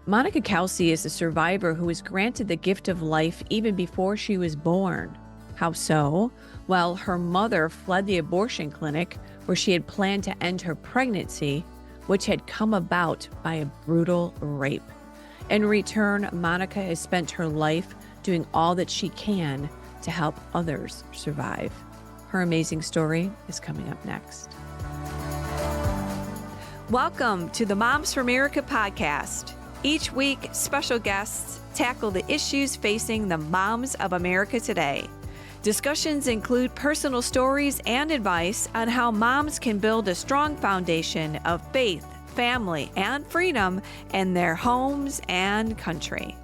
Monica Kelsey is a survivor who was granted the gift of life even before she was born. How so? Well, her mother fled the abortion clinic where she had planned to end her pregnancy, which had come about by a brutal rape. In return, Monica has spent her life doing all that she can to help others survive. Her amazing story is coming up next. Welcome to the Moms for America podcast. Each week, special guests tackle the issues facing the moms of America today. Discussions include personal stories and advice on how moms can build a strong foundation of faith, family, and freedom in their homes and country.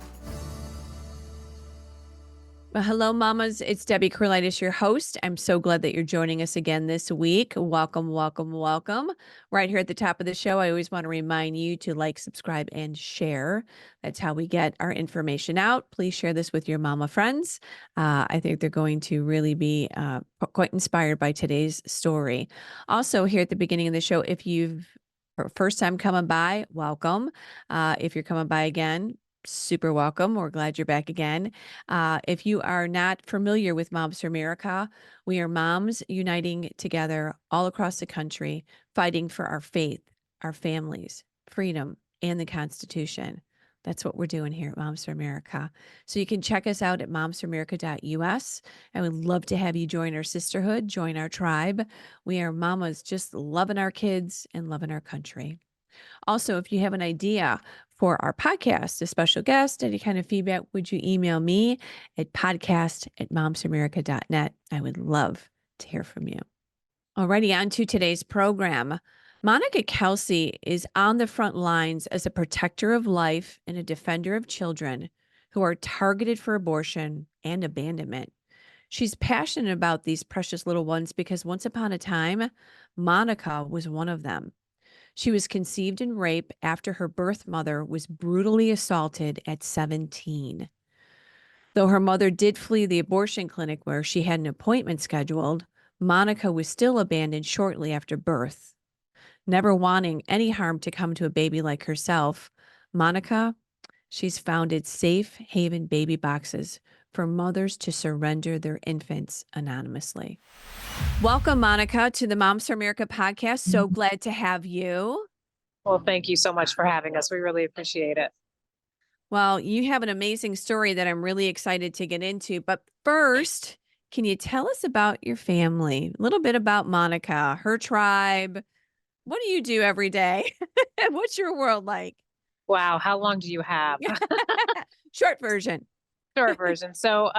Well, hello, mamas. It's Debbie Curlitis, your host. I'm so glad that you're joining us again this week. Welcome, welcome, welcome. Right here at the top of the show, I always want to remind you to like, subscribe, and share. That's how we get our information out. Please share this with your mama friends. I think they're going to really be quite inspired by today's story. Also, here at the beginning of the show, if you've first time coming by, welcome. If you're coming by again, super welcome. We're glad you're back again. If you are not familiar with Moms for America, we are moms uniting together all across the country, fighting for our faith, our families, freedom, and the Constitution. That's what we're doing here at Moms for America. So you can check us out at momsforamerica.us. I would love to have you join our sisterhood, join our tribe. We are mamas just loving our kids and loving our country. Also, if you have an idea for our podcast, a special guest, any kind of feedback, would you email me at podcast@momsamerica.net? I would love to hear from you. Alrighty, on to today's program. Monica Kelsey is on the front lines as a protector of life and a defender of children who are targeted for abortion and abandonment. She's passionate about these precious little ones because once upon a time, Monica was one of them. She was conceived and raped after her birth mother was brutally assaulted at 17. Though her mother did flee the abortion clinic where she had an appointment scheduled, Monica was still abandoned shortly after birth. Never wanting any harm to come to a baby like herself, Monica, she's founded safe haven baby boxes for mothers to surrender their infants anonymously. Welcome, Monica, to the Moms for America podcast. So glad to have you. Well, thank you so much for having us. We really appreciate it. Well, you have an amazing story that I'm really excited to get into. But first, can you tell us about your family? A little bit about Monica, her tribe. What do you do every day? What's your world like? Wow. How long do you have? Short version. Short version. So,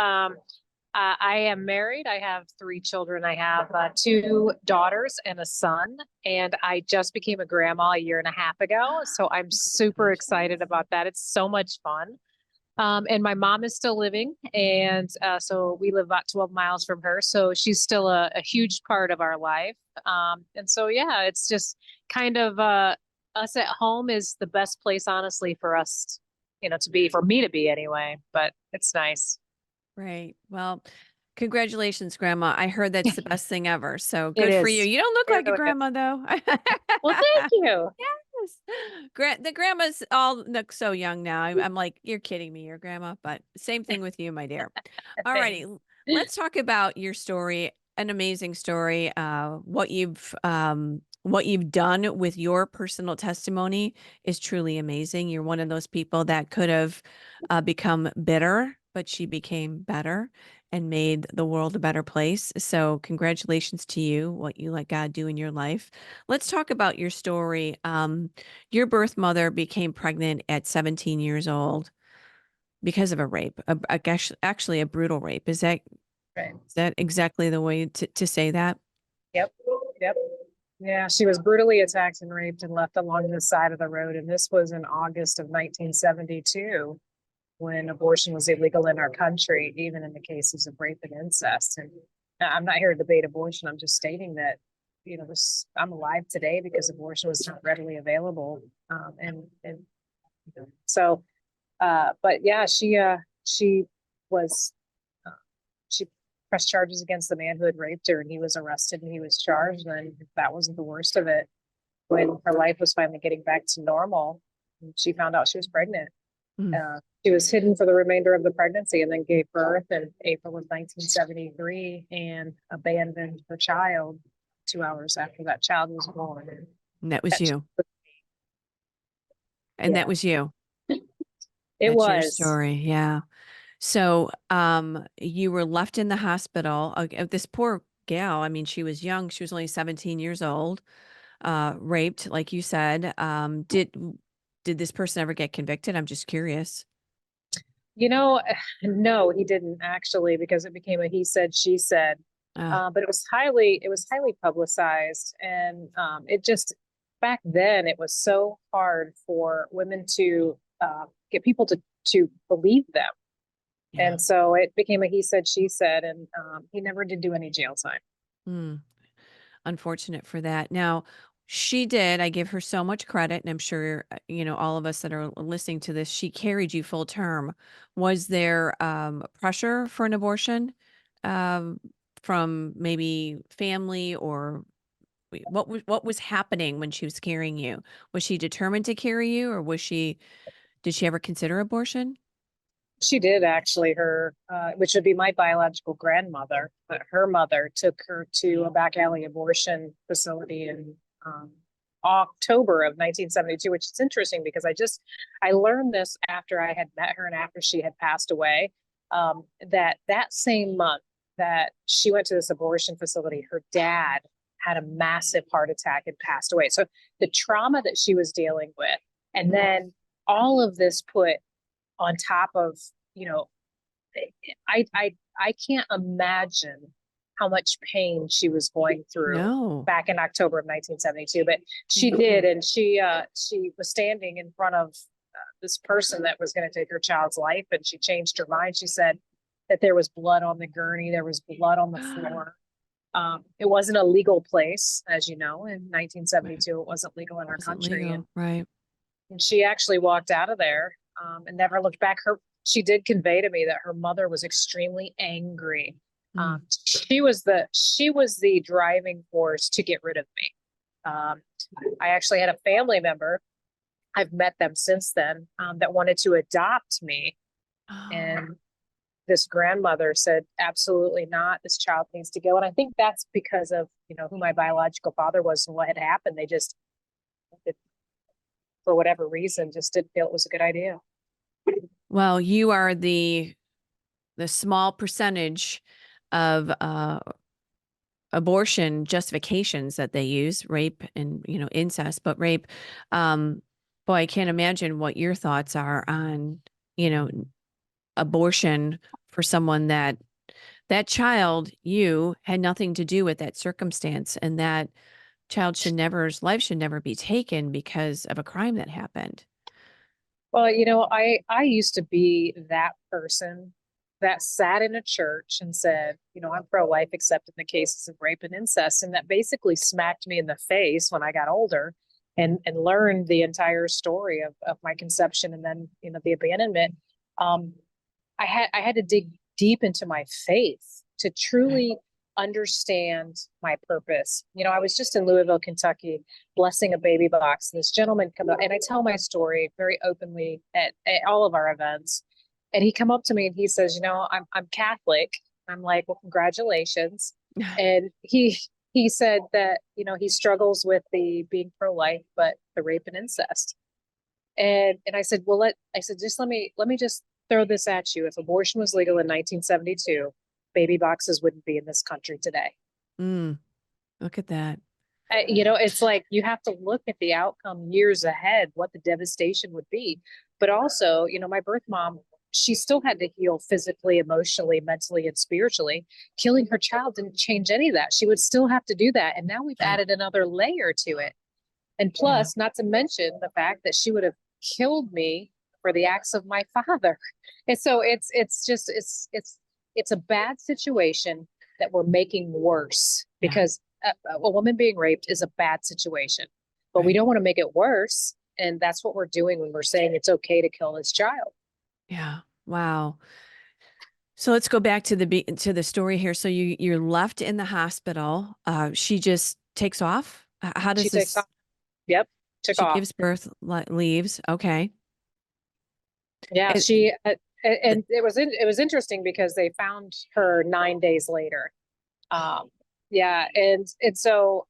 I am married. I have 3 children. I have 2 daughters and a son, and I just became a grandma a year and a half ago. So I'm super excited about that. It's so much fun. And my mom is still living, and so we live about 12 miles from her. So she's still a huge part of our life. And so, yeah, it's just kind of us at home is the best place, honestly, for us, to be, for me to be anyway. But it's nice. Right. Well, congratulations, Grandma. I heard that's the best thing ever. So It good for you. is. You don't look It like a really is. grandma, though. Well, thank you. Yes. The grandmas all look so young now. I'm like, you're kidding me, your grandma. But same thing with you, my dear. All righty. Thanks. Let's talk about your story. An amazing story. What you've done with your personal testimony is truly amazing. You're one of those people that could have become bitter, but she became better and made the world a better place. So congratulations to you, what you let God do in your life. Let's talk about your story. Your birth mother became pregnant at 17 years old because of a rape, actually a brutal rape. Right. Is that exactly the way to say that? Yep. Yep. Yeah, she was brutally attacked and raped and left along the side of the road. And this was in August of 1972, when abortion was illegal in our country, even in the cases of rape and incest. And I'm not here to debate abortion. I'm just stating that, I'm alive today because abortion was not readily available. And so, but yeah, she was, she pressed charges against the man who had raped her, and he was arrested and he was charged. And that wasn't the worst of it. When her life was finally getting back to normal, She found out she was pregnant. Mm. She was hidden for the remainder of the pregnancy and then gave birth in April of 1973 and abandoned her child 2 hours after that child was born. And And that was that, you. And that yeah, was you. it That's your was. story. Yeah. So, you were left in the hospital. This poor gal, I mean, she was young. She was only 17 years old, raped, like you said. Did this person ever get convicted? I'm just curious. You know, no, he didn't actually, because it became a he said, she said. Uh, But it was highly publicized, and it just back then it was so hard for women to get people to believe them, yeah. and so it became a he said, she said, and he never did do any jail time. Mm, unfortunate for that. Now, she did. I give her so much credit, and I'm sure, all of us that are listening to this, she carried you full term. Was there pressure for an abortion um, from maybe family or what was happening when she was carrying you? Was she determined to carry you, or did she ever consider abortion? She did actually. Her, which would be my biological grandmother, but her mother took her to a back alley abortion facility in October of 1972, which is interesting because I learned this after I had met her and after she had passed away. That same month that she went to this abortion facility, her dad had a massive heart attack and passed away. So the trauma that she was dealing with, and then all of this put on top of, you know, I can't imagine how much pain she was going through No. back in October of 1972. But she Thank did, you. and she was standing in front of this person that was going to take her child's life, and she changed her mind. She said that there was blood on the gurney, there was blood on the floor. It wasn't a legal place, as you know, in Right. 1972. It wasn't legal in our Wasn't country, legal. Right. and she actually walked out of there and never looked back. She did convey to me that her mother was extremely angry. Mm. She was the driving force to get rid of me. Um, I actually had a family member. I've met them since then that wanted to adopt me, Oh, and this grandmother said, "Absolutely not. This child needs to go." And I think that's because of who my biological father was and what had happened. They just, for whatever reason, just didn't feel it was a good idea. well, you are the small percentage of abortion justifications that they use, rape and incest, but rape. Um, boy, I can't imagine what your thoughts are on you know abortion for someone that child you had nothing to do with that circumstance, and that child's life should never be taken because of a crime that happened. Well, I used to be that person that sat in a church and said, I'm pro-life except in the cases of rape and incest, and that basically smacked me in the face when I got older and learned the entire story of my conception and then the abandonment. Um, I had to dig deep into my faith to Right. truly understand my purpose. I was just in Louisville, Kentucky, blessing a baby box. And this gentleman come up, and I tell my story very openly at all of our events. And he come up to me and he says, I'm Catholic. I'm like, well, congratulations. And he said that, he struggles with the being pro-life, but the rape and incest. And I said, well, I said, just let me just throw this at you. If abortion was legal in 1972, baby boxes wouldn't be in this country today. Mm, look at that. It's like you have to look at the outcome years ahead, what the devastation would be. But also, my birth mom, she still had to heal physically, emotionally, mentally, and spiritually. Killing her child didn't change any of that. She would still have to do that. And now we've Right. added another layer to it. And Yeah. plus, not to mention the fact that she would have killed me for the acts of my father. And so it's a bad situation that we're making worse Yeah. because a woman being raped is a bad situation, but we Right. don't want to make it worse. And that's what we're doing when we're saying it's okay to kill this child. Yeah. Wow. So let's go back to to the story here. So you're left in the hospital. She just takes off. How She does takes off. this? Yep. took She off. gives birth, leaves. Okay. Yeah, And, and it was interesting because they found her 9 days later. Um, yeah, and so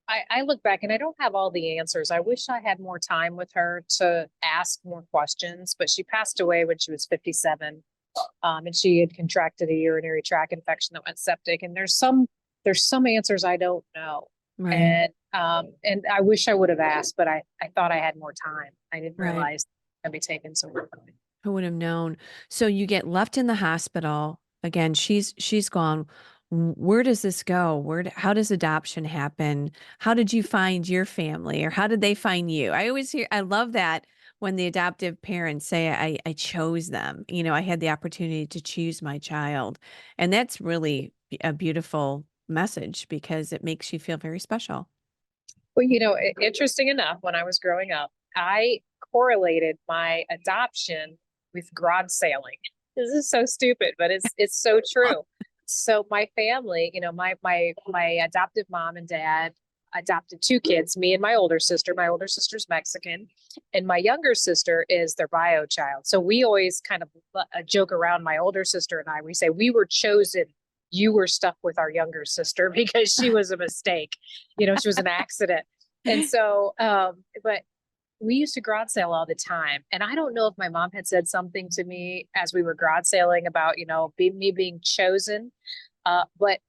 I look back and I don't have all the answers. I wish I had more time with her to ask more questions, but she passed away when she was 57. And she had contracted a urinary tract infection that went septic. And there's some answers I don't know. right, And I wish I would have asked, but I thought I had more time. I didn't right. realize I'd be taking so much time. Who would have known? So you get left in the hospital. Again, she's gone. Where does this go? How does adoption happen? How did you find your family or how did they find you? I love that when the adoptive parents say, I chose them. I had the opportunity to choose my child. And that's really a beautiful message because it makes you feel very special. Well, interesting enough, when I was growing up, I correlated my adoption with garage sailing. This is so stupid, but it's so true. So my family, my adoptive mom and dad adopted two kids, me and my older sister. My older sister's Mexican, and my younger sister is their bio child. So we always kind of joke around, my older sister and I. We say we were chosen. You were stuck with our younger sister because she was a mistake. She was an accident. And so, but we used to garage sale all the time. And I don't know if my mom had said something to me as we were garage sailing about, me being chosen. But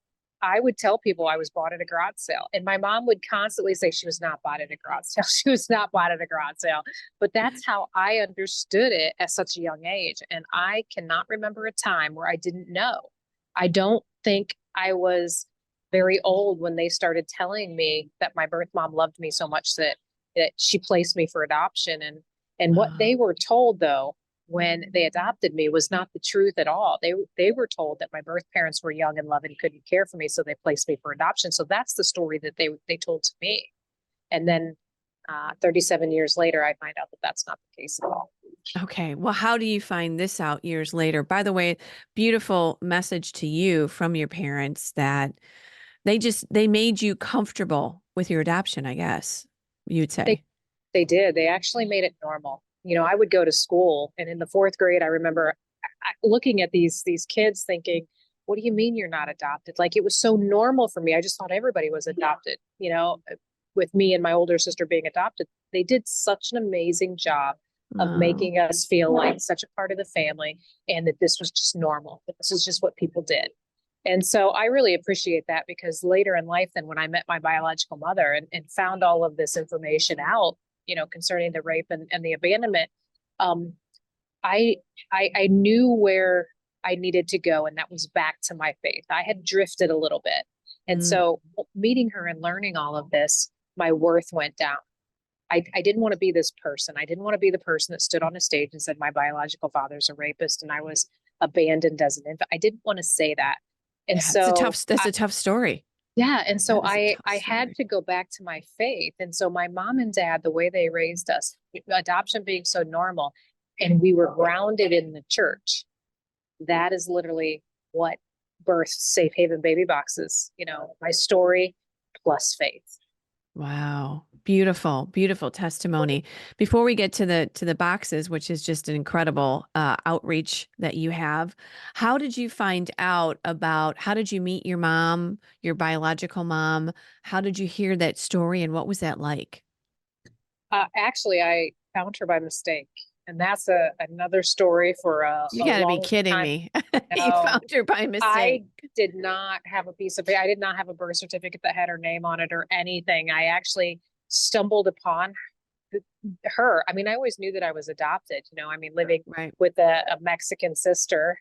I would tell people I was bought at a garage sale. And my mom would constantly say she was not bought at a garage sale. She was not bought at a garage sale. But that's how I understood it at such a young age. And I cannot remember a time where I didn't know. I don't think I was very old when they started telling me that my birth mom loved me so much that she placed me for adoption. And what Uh, they were told, though, when they adopted me was not the truth at all. They were told that my birth parents were young and loving, couldn't care for me, so they placed me for adoption. So that's the story that they told to me. And then 37 years later, I find out that that's not the case at all. okay. Well, how do you find this out years later? By the way, beautiful message to you from your parents that they made you comfortable with your adoption, I guess you'd They say. they did. They actually made it normal. I would go to school, and in the fourth grade, I remember looking at these kids, thinking, "What do you mean you're not adopted?" Like, it was so normal for me. I just thought everybody was adopted. With me and my older sister being adopted, they did such an amazing job of Oh, making us feel like such a part of the family, and that this was just normal. That this is just what people did. And so I really appreciate that, because later in life, then when I met my biological mother and found all of this information out, concerning the rape and the abandonment, um, I, I knew where I needed to go, and that was back to my faith. I had drifted a little bit. And mm, so meeting her and learning all of this, my worth went down. I didn't want to be this person. I didn't want to be the person that stood on a stage and said my biological father's a rapist and I was abandoned as an infant. I didn't want to say that. And yeah, it's a so that's a tough story. yeah, and so That is a tough I had story. to go back to my faith. And so my mom and dad, the way they raised us, adoption being so normal, and we were grounded in the church. That is literally what birthed Safe Haven Baby Boxes. My story plus faith. Wow. Beautiful, beautiful testimony. Before we get to the boxes, which is just an incredible outreach that you have, how did you meet your mom, your biological mom? How did you hear that story and what was that like? Actually, I found her by mistake, and that's another story for You a got to be long kidding time. me. You No, found her by mistake. I did not have a piece of paper. I did not have a birth certificate that had her name on it or anything. I actually stumbled upon her. I mean, I always knew that I was adopted. I mean, living Right. with a Mexican sister,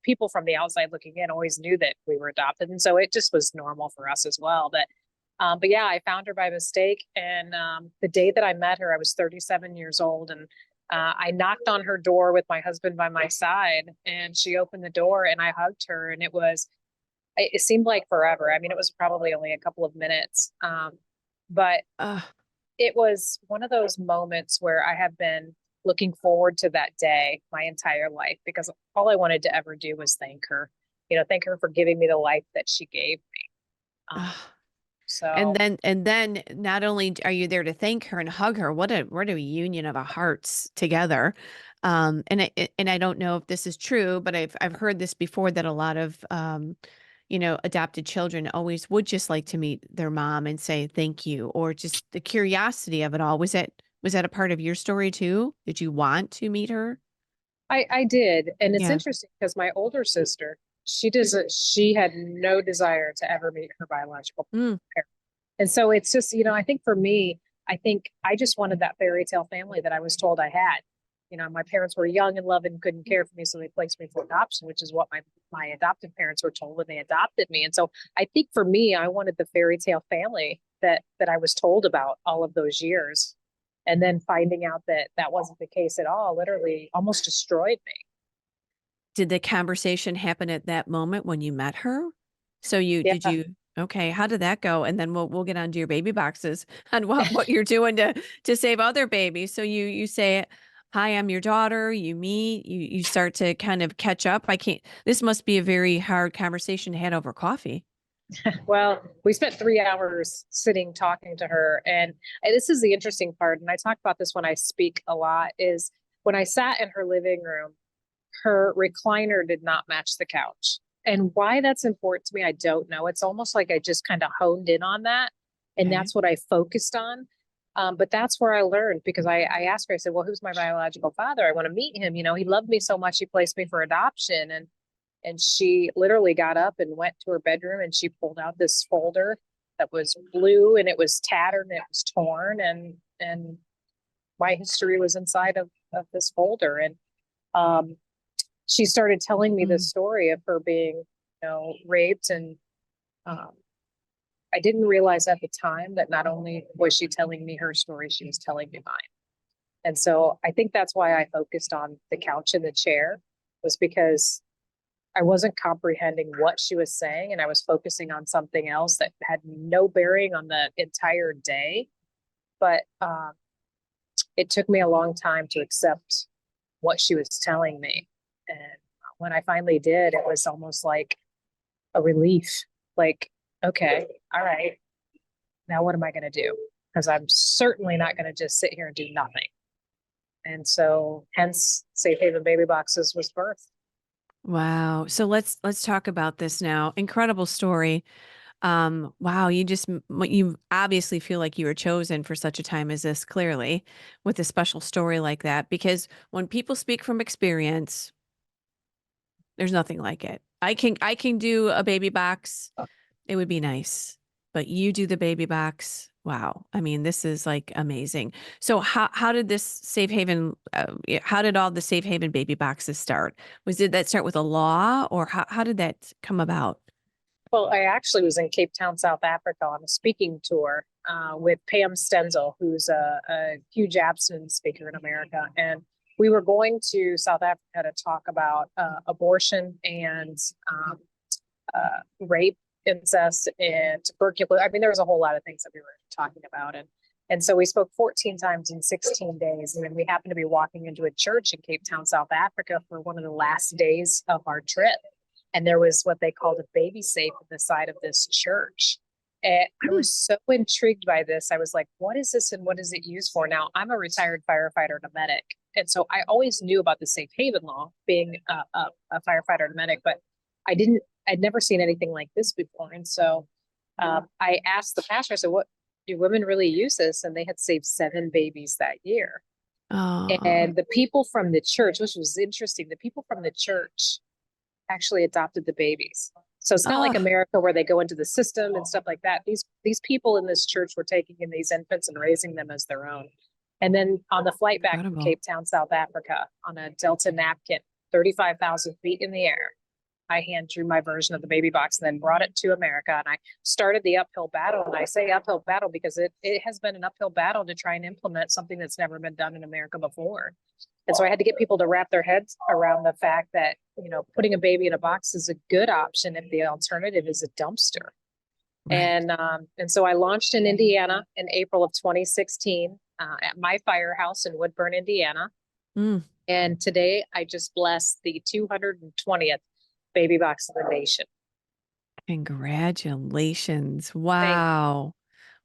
people from the outside looking in always knew that we were adopted, and so it just was normal for us as well. But yeah, I found her by mistake, and the day that I met her, I was 37 years old, and I knocked on her door with my husband by my side, and she opened the door, and I hugged her, and it seemed like forever. I mean, it was probably only a couple of minutes, but Uh, it was one of those moments where I have been looking forward to that day my entire life, because all I wanted to ever do was thank her, thank her for giving me the life that she gave me. uh, Um, And So then not only are you there to thank her and hug her, what a union of our hearts together. And I don't know if this is true, but I've heard this before that a lot of adopted children always would just like to meet their mom and say thank you, or just the curiosity of it all. Was that a part of your story too? Did you want to meet her? I did. And it's Yeah. interesting because my older sister, she had no desire to ever meet her biological Mm, parent. And so it's just, I think for me, I think I just wanted that fairy tale family that I was told I had. My parents were young and loving, couldn't care for me, so they placed me for adoption, which is what my adoptive parents were told when they adopted me. And so I think for me, I wanted the fairy tale family that I was told about all of those years. And then finding out that that wasn't the case at all, literally almost destroyed me. did the conversation happen at that moment when you met her? So did Yeah. you okay, how did that go? And then we'll get on to your baby boxes and what you're doing to save other babies. So you say, "Hi, I'm your daughter." You meet, you start to kind of catch up. I can't This must be a very hard conversation to have over coffee. Well, we spent 3 hours sitting talking to her. And this is the interesting part. And I talk about this when I speak a lot is when I sat in her living room, her recliner did not match the couch. And why that's important to me, I don't know. It's almost like I just kind of honed in on that. And Okay. that's what I focused on. But that's where I learned because I asked her, I said, well, who's my biological father? I want to meet him. He loved me so much. He placed me for adoption. And she literally got up and went to her bedroom and she pulled out this folder that was blue and it was tattered and it was torn and my history was inside of this folder. And um, she started telling me this Mm. story of her being, raped. And um, I didn't realize at the time that not only was she telling me her story, she was telling me mine. And so I think that's why I focused on the couch and the chair was because I wasn't comprehending what she was saying, and I was focusing on something else that had no bearing on the entire day. But it took me a long time to accept what she was telling me. And when I finally did, it was almost like a relief. Like, okay, all right, now what am I going to do? Because I'm certainly not going to just sit here and do nothing. And so, hence, Safe Haven Baby Boxes was birthed. Wow. So let's talk about this now. Incredible story. Wow, you obviously feel like you were chosen for such a time as this, clearly, with a special story like that. Because when people speak from experience, there's nothing like it. I can do a baby box. It would be nice, but you do the baby box. Wow. I mean, this is like amazing. So how did this safe haven? How did all the safe haven baby boxes start? Did that start with a law, or how did that come about? Well, I actually was in Cape Town, South Africa on a speaking tour with Pam Stenzel, who's a huge abstinence speaker in America. And we were going to South Africa to talk about abortion and rape, incest, and tuberculosis. I mean, there was a whole lot of things that we were talking about. And so we spoke 14 times in 16 days. And then we happened to be walking into a church in Cape Town, South Africa for one of the last days of our trip. And there was what they called a baby safe on the side of this church. And I Hmm. was so intrigued by this. I was like, what is this and what is it used for? Now, I'm a retired firefighter and a medic. And so I always knew about the safe haven law being a firefighter and a medic, but I'd never seen anything like this before. And so I asked the pastor, I said, what do women really use this? And they had saved 7 babies that year. Oh, And the people from the church, which was interesting, the people from the church actually adopted the babies. So it's not like oh, America where they go into the system and stuff like that. These people in this church were taking in these infants and raising them as their own. And then on the flight back from incredible. Cape Town, South Africa, on a Delta napkin, 35,000 feet in the air, I hand drew my version of the baby box and then brought it to America. And I started the uphill battle. And I say uphill battle because it has been an uphill battle to try and implement something that's never been done in America before. And so I had to get people to wrap their heads around the fact that, putting a baby in a box is a good option if the alternative is a dumpster. Right. And so I launched in Indiana in April of 2016 at my firehouse in Woodburn, Indiana. Mm. And today I just blessed the 220th baby box of the nation. Congratulations. Thank, Wow.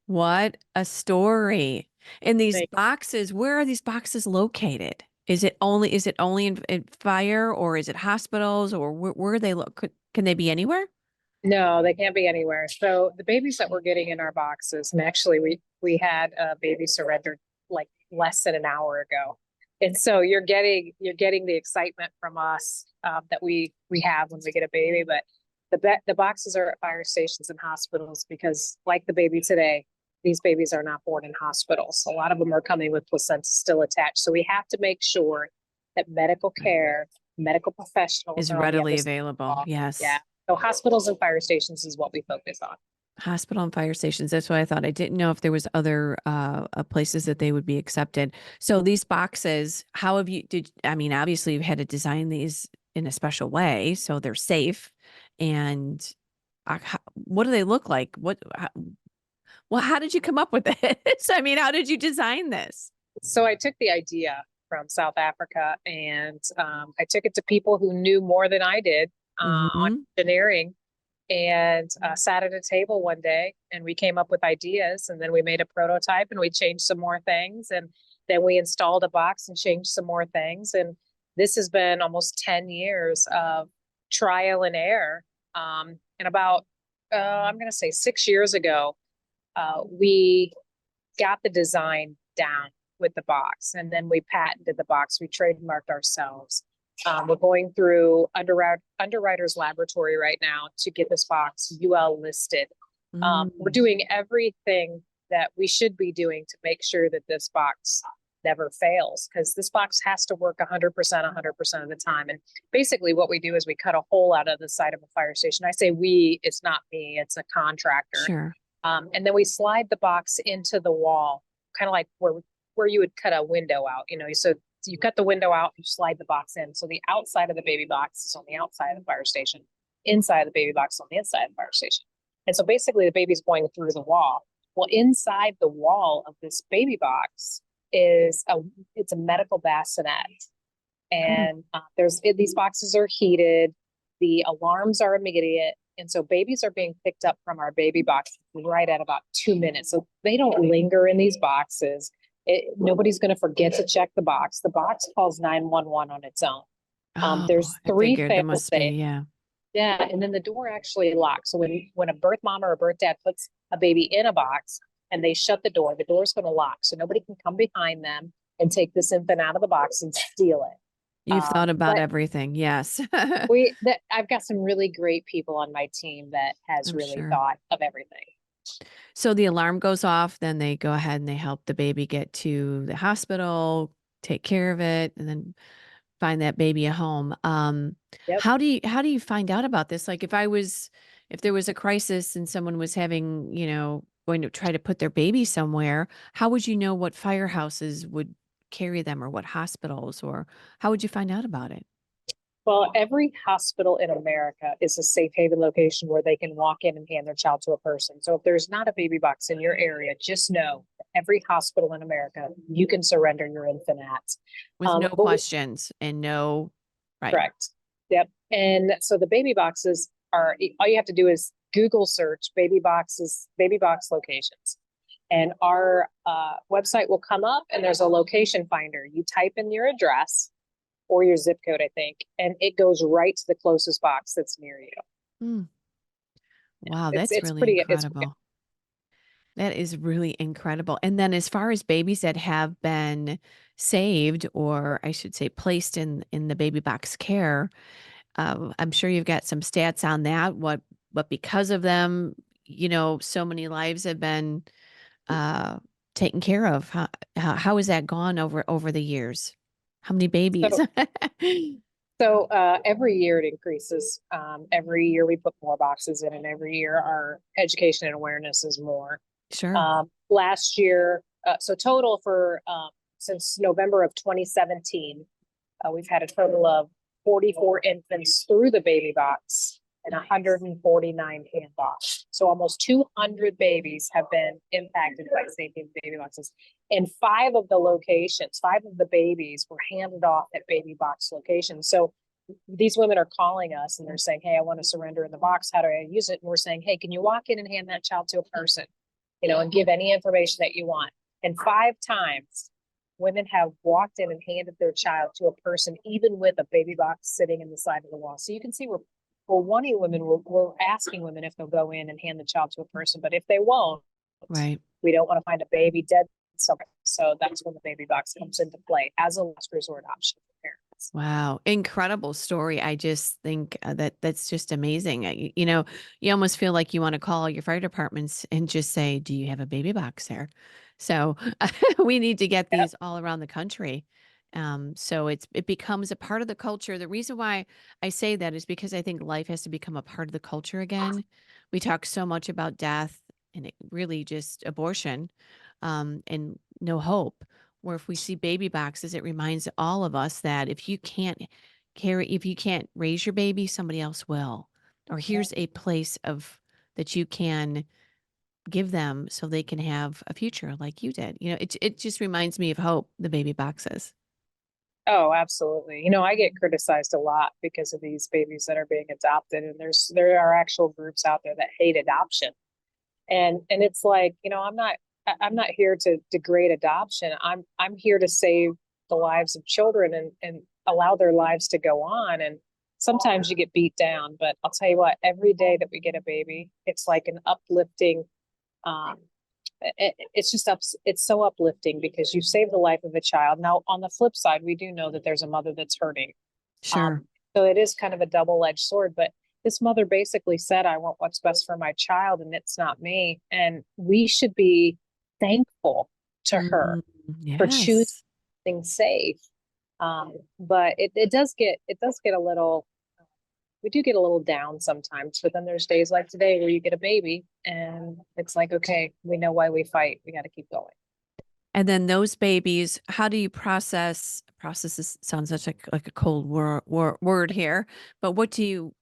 What a story. And these thank. boxes, where are these boxes located? Is it only in fire, or is it hospitals, or where they look? Can they be anywhere? No, they can't be anywhere. So the babies that we're getting in our boxes, and actually we had a baby surrendered like less than an hour ago. And so you're getting the excitement from us that we have when we get a baby, but the boxes are at fire stations and hospitals because, like the baby today, these babies are not born in hospitals. A lot of them are coming with placenta still attached. So we have to make sure that medical care, medical professionals Is are on the readily other side available. of the call. Yeah. Yes. So hospitals and fire stations is what we focus on. Hospital and fire stations. That's what I thought. I didn't know if there was other places that they would be accepted. So these boxes, how have you I mean, obviously you've had to design these in a special way so they're safe. And what do they look like? Well, how did you come up with this? I mean, how did you design this? So I took the idea from South Africa and I took it to people who knew more than I did on Hmm. engineering and sat at a table one day and we came up with ideas and then we made a prototype and we changed some more things and then we installed a box and changed some more things. And this has been almost 10 years of trial and error. And about, I'm going to say 6 years ago, we got the design down with the box and then we patented the box. We trademarked ourselves. We're going through underwriter's laboratory right now to get this box UL listed. We're Mm. doing everything that we should be doing to make sure that this box never fails because this box has to work 100%, 100% of the time. And basically what we do is we cut a hole out of the side of a fire station. I say we, it's not me, it's a contractor. Sure. And then we slide the box into the wall, kind of like where you would cut a window out, so you cut the window out, you slide the box in. So the outside of the baby box is on the outside of the fire station, inside of the baby box on the inside of the fire station. And so basically the baby's going through the wall. Well, inside the wall of this baby box it's a medical bassinet. Mm. And these boxes are heated. The alarms are immediate. And so babies are being picked up from our baby box right at about 2 minutes. So they don't linger in these boxes. Nobody's going to forget to check the box. The box calls 911 on its own. Oh, There's I three figured there fail must be. safes. Yeah. Yeah, and then the door actually locks. So when a birth mom or a birth dad puts a baby in a box and they shut the door's going to lock. So nobody can come behind them and take this infant out of the box and steal it. You've thought about But everything. Yes. I've got some really great people on my team that has I'm really sure. thought of everything. So the alarm goes off, then they go ahead and they help the baby get to the hospital, take care of it, and then find that baby a home. Yep. How do you find out about this? Like if there was a crisis and someone was having, going to try to put their baby somewhere, how would you know what firehouses would carry them or what hospitals, or how would you find out about it? Well, every hospital in America is a safe haven location where they can walk in and hand their child to a person. So if there's not a baby box in your area, just know that every hospital in America, you can surrender your infant at. With no But questions and no, right. correct. Yep. And so the baby boxes all you have to do is Google search baby box locations. And our website will come up and there's a location finder. You type in your address or your zip code, I think, and it goes right to the closest box that's near you. Mm. Wow, It's that's it's really pretty it's incredible. That is really incredible. And then as far as babies that have been saved, or I should say placed in the baby box care, I'm sure you've got some stats on that. What because of them, so many lives have been uh, taken care of. How has that gone over the years? How many babies? so every year it increases. Every year we put more boxes in, and every year our education and awareness is more. Sure. Last year, so total for since November of 2017, we've had a total of 44 infants through the baby box and 149 handoffs. So almost 200 babies have been impacted by safety baby boxes. And five of the babies were handed off at baby box locations. So these women are calling us and they're saying, hey, I want to surrender in the box. How do I use it? And we're saying, hey, can you walk in and hand that child to a person, and give any information that you want? And 5 times women have walked in and handed their child to a person, even with a baby box sitting in the side of the wall. So you can see we're wanting women, we're asking women if they'll go in and hand the child to a person, but if they won't, Right. we don't want to find a baby dead somewhere. So that's when the baby box comes into play as a last resort option for parents. Wow. Incredible story. I just think that's just amazing. You almost feel like you want to call your fire departments and just say, do you have a baby box there? So we need to get Yep. these all around the country. So it becomes a part of the culture. The reason why I say that is because I think life has to become a part of the culture again. We talk so much about death and it really just abortion, and no hope. Where if we see baby boxes, it reminds all of us that if you can't raise your baby, somebody else will. Or here's a place of that you can give them so they can have a future like you did. It just reminds me of hope, the baby boxes. Oh, absolutely. I get criticized a lot because of these babies that are being adopted, and there are actual groups out there that hate adoption. And it's like, I'm not here to degrade adoption. I'm here to save the lives of children and allow their lives to go on. And sometimes you get beat down, but I'll tell you what, every day that we get a baby, it's like an uplifting, um, it's so uplifting because you save the life of a child. Now, on the flip side, we do know that there's a mother that's hurting. Sure. So it is kind of a double-edged sword, but this mother basically said, I want what's best for my child, and it's not me. And we should be thankful to her for choosing Yes. safe. But it does get a little, we do get a little down sometimes, but then there's days like today where you get a baby and it's like, okay, we know why we fight. We got to keep going. And then those babies, how do you process this sounds such like a cold word here, but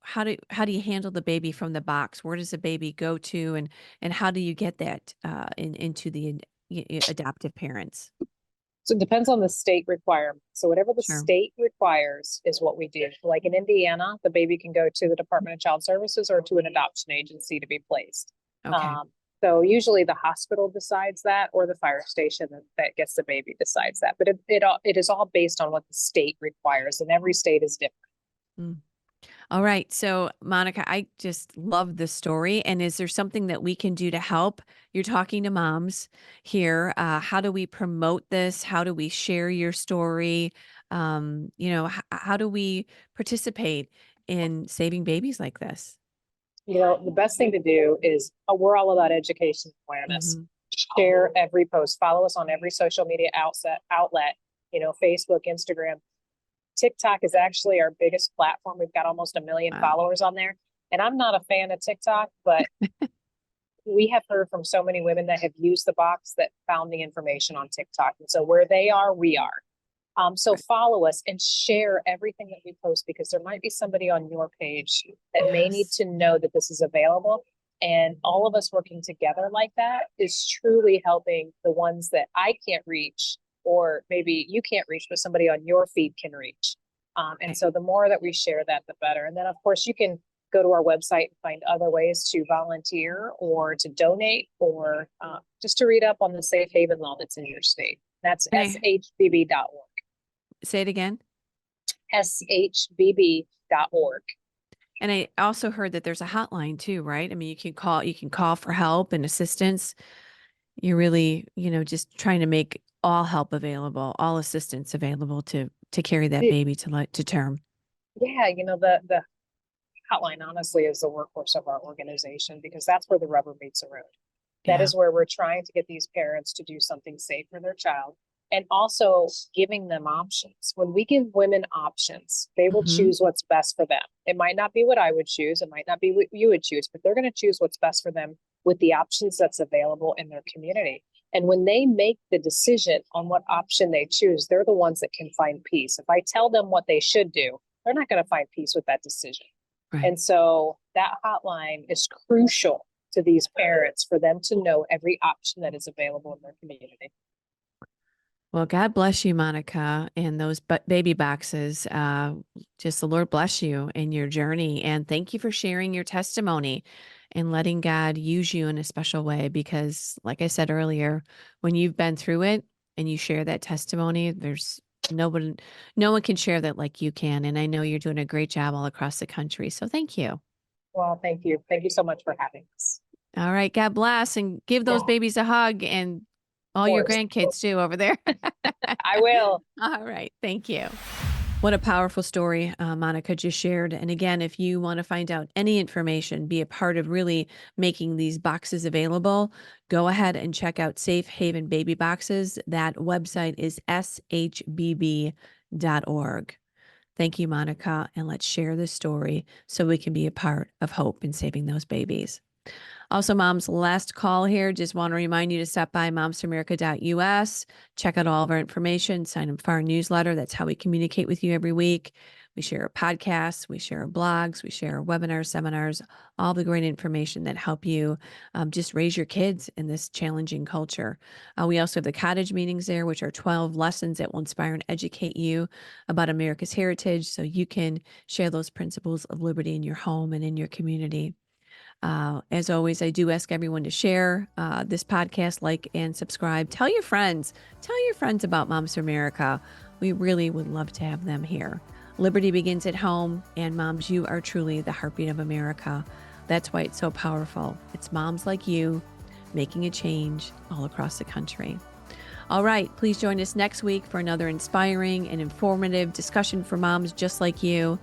how do you handle the baby from the box? Where does the baby go to and how do you get that into the adoptive parents? So it depends on the state requirement. So whatever the Sure. state requires is what we do. Like in Indiana, the baby can go to the Department of Child Services or to an adoption agency to be placed. Okay. Um, so usually the hospital decides that, or the fire station that gets the baby decides that. But it is all based on what the state requires, and every state is different. Mm. All right. So, Monica, I just love this story. And is there something that we can do to help? You're talking to moms here. How do we promote this? How do we share your story? How do we participate in saving babies like this? The best thing to do is we're all about education and awareness. Hmm. Share every post, follow us on every social media outlet, Facebook, Instagram. TikTok is actually our biggest platform. We've got almost 1 million Wow. followers on there. And I'm not a fan of TikTok, but we have heard from so many women that have used the box that found the information on TikTok. And so where they are, we are. So Right. follow us and share everything that we post because there might be somebody on your page that may need Yes. to know that this is available. And all of us working together like that is truly helping the ones that I can't reach, or maybe you can't reach, but somebody on your feed can reach. And Right. so the more that we share that, the better. And then, of course, you can go to our website and find other ways to volunteer or to donate or just to read up on the safe haven law that's in your state. That's And I shbb.org. say it again. shbb.org. And I also heard that there's a hotline too, right? I mean, you can call for help and assistance. You're really, just trying to make all help available, all assistance available to carry that baby to term. Yeah, the hotline honestly is the workhorse of our organization because that's where the rubber meets the road. That Yeah. is where we're trying to get these parents to do something safe for their child and also giving them options. When we give women options, they will Hmm. choose what's best for them. It might not be what I would choose, it might not be what you would choose, but they're going to choose what's best for them with the options that's available in their community. And when they make the decision on what option they choose, they're the ones that can find peace. If I tell them what they should do, they're not going to find peace with that decision. Right. And so that hotline is crucial to these parents for them to know every option that is available in their community. Well, God bless you, Monica, and those baby boxes. Just the Lord bless you in your journey. And thank you for sharing your testimony and letting God use you in a special way. Because, like I said earlier, when you've been through it and you share that testimony, there's no one can share that like you can. And I know you're doing a great job all across the country. So thank you. Well, thank you. Thank you so much for having us. All right. God bless and give those babies a hug and all your Course. grandkids too over there. I will. All right. Thank you. What a powerful story Monica just shared. And again, if you want to find out any information, be a part of really making these boxes available, go ahead and check out Safe Haven Baby Boxes. That website is shbb.org. Thank you, Monica. And let's share this story so we can be a part of hope in saving those babies. Also, Moms, last call here. Just want to remind you to stop by momsforamerica.us, check out all of our information, sign up for our newsletter. That's how we communicate with you every week. We share our podcasts, we share our blogs, we share our webinars, seminars, all the great information that help you just raise your kids in this challenging culture. We also have the cottage meetings there, which are 12 lessons that will inspire and educate you about America's heritage so you can share those principles of liberty in your home and in your community. As always, I do ask everyone to share this podcast, like and subscribe. Tell your friends about Moms for America. We really would love to have them here. Liberty begins at home, and moms, you are truly the heartbeat of America. That's why it's so powerful. It's moms like you making a change all across the country. All right, please join us next week for another inspiring and informative discussion for moms just like you.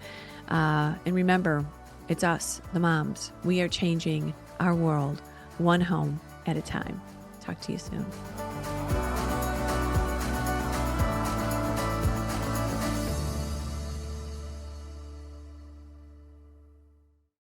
And remember, it's us, the moms. We are changing our world one home at a time. Talk to you soon.